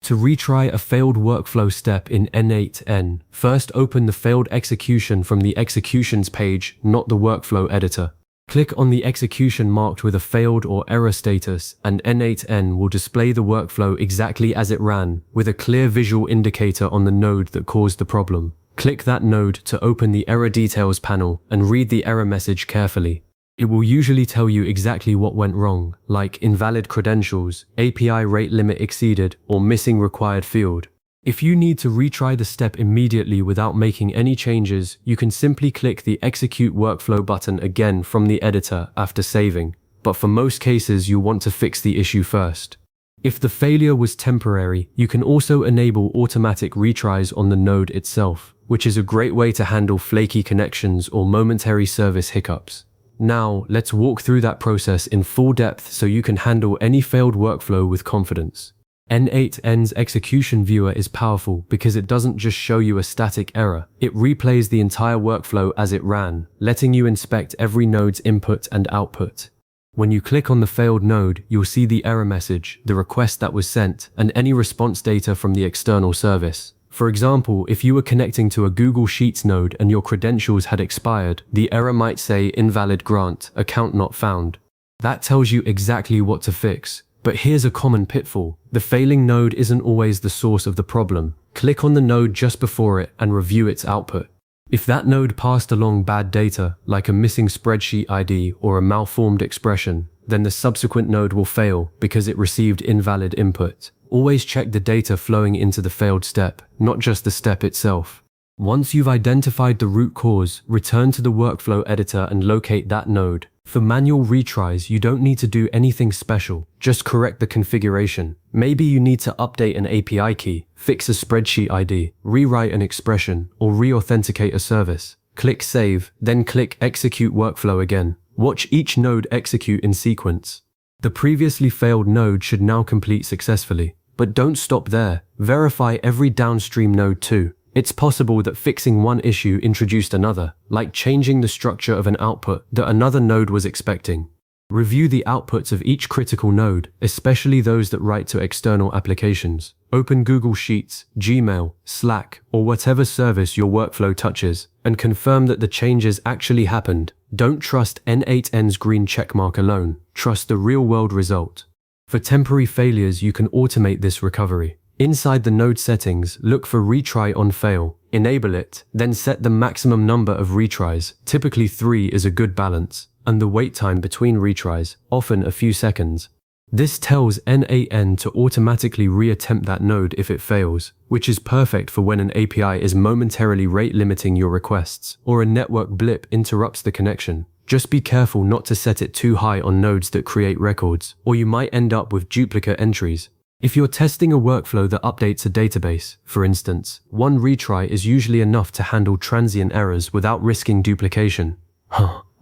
To retry a failed workflow step in n8n, first open the failed execution from the executions page, not the workflow editor. Click on the execution marked with a failed or error status, and n8n will display the workflow exactly as it ran, with a clear visual indicator on the node that caused the problem. Click that node to open the error details panel and read the error message carefully. It will usually tell you exactly what went wrong, like invalid credentials, API rate limit exceeded, or missing required field. If you need to retry the step immediately without making any changes, you can simply click the Execute Workflow button again from the editor after saving. But for most cases, you'll want to fix the issue first. If the failure was temporary, you can also enable automatic retries on the node itself, which is a great way to handle flaky connections or momentary service hiccups. Now, let's walk through that process in full depth so you can handle any failed workflow with confidence. n8n's execution viewer is powerful because it doesn't just show you a static error, it replays the entire workflow as it ran, letting you inspect every node's input and output. When you click on the failed node, you'll see the error message, the request that was sent, and any response data from the external service. For example, if you were connecting to a Google Sheets node and your credentials had expired, the error might say invalid grant, account not found. That tells you exactly what to fix. But here's a common pitfall. The failing node isn't always the source of the problem. Click on the node just before it and review its output. If that node passed along bad data, like a missing spreadsheet ID or a malformed expression, then the subsequent node will fail because it received invalid input. Always check the data flowing into the failed step, not just the step itself. Once you've identified the root cause, return to the workflow editor and locate that node. For manual retries, you don't need to do anything special, just correct the configuration. Maybe you need to update an API key, fix a spreadsheet ID, rewrite an expression, or re-authenticate a service. Click Save, then click Execute Workflow again. Watch each node execute in sequence. The previously failed node should now complete successfully. But don't stop there. Verify every downstream node too. It's possible that fixing one issue introduced another, like changing the structure of an output that another node was expecting. Review the outputs of each critical node, especially those that write to external applications. Open Google Sheets, Gmail, Slack, or whatever service your workflow touches, and confirm that the changes actually happened. Don't trust n8n's green checkmark alone. Trust the real-world result. For temporary failures, you can automate this recovery. Inside the node settings, look for Retry on Fail. Enable it, then set the maximum number of retries. Typically 3 is a good balance, and the wait time between retries, often a few seconds. This tells n8n to automatically reattempt that node if it fails, which is perfect for when an API is momentarily rate limiting your requests, or a network blip interrupts the connection. Just be careful not to set it too high on nodes that create records, or you might end up with duplicate entries. If you're testing a workflow that updates a database, for instance, one retry is usually enough to handle transient errors without risking duplication.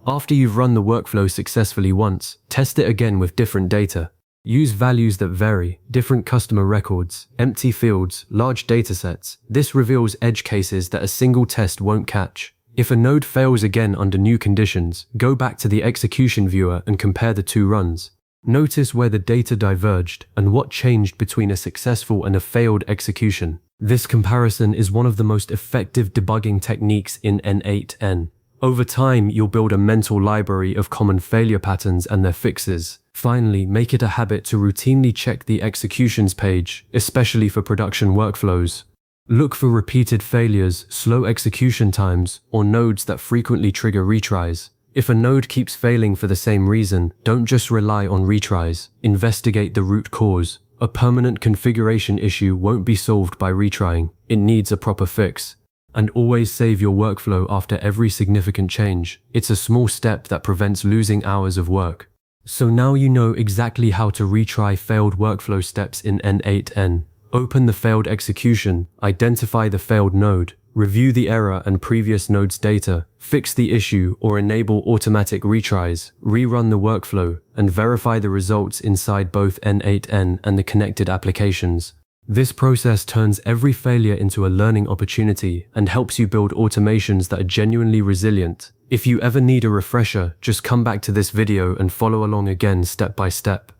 After you've run the workflow successfully once, test it again with different data. Use values that vary, different customer records, empty fields, large datasets. This reveals edge cases that a single test won't catch. If a node fails again under new conditions, go back to the execution viewer and compare the two runs. Notice where the data diverged and what changed between a successful and a failed execution. This comparison is one of the most effective debugging techniques in n8n. Over time, you'll build a mental library of common failure patterns and their fixes. Finally, make it a habit to routinely check the executions page, especially for production workflows. Look for repeated failures, slow execution times, or nodes that frequently trigger retries. If a node keeps failing for the same reason, don't just rely on retries. Investigate the root cause. A permanent configuration issue won't be solved by retrying. It needs a proper fix. And always save your workflow after every significant change. It's a small step that prevents losing hours of work. So now you know exactly how to retry failed workflow steps in n8n. Open the failed execution, identify the failed node, review the error and previous node's data, fix the issue or enable automatic retries, rerun the workflow, and verify the results inside both n8n and the connected applications. This process turns every failure into a learning opportunity and helps you build automations that are genuinely resilient. If you ever need a refresher, just come back to this video and follow along again step by step.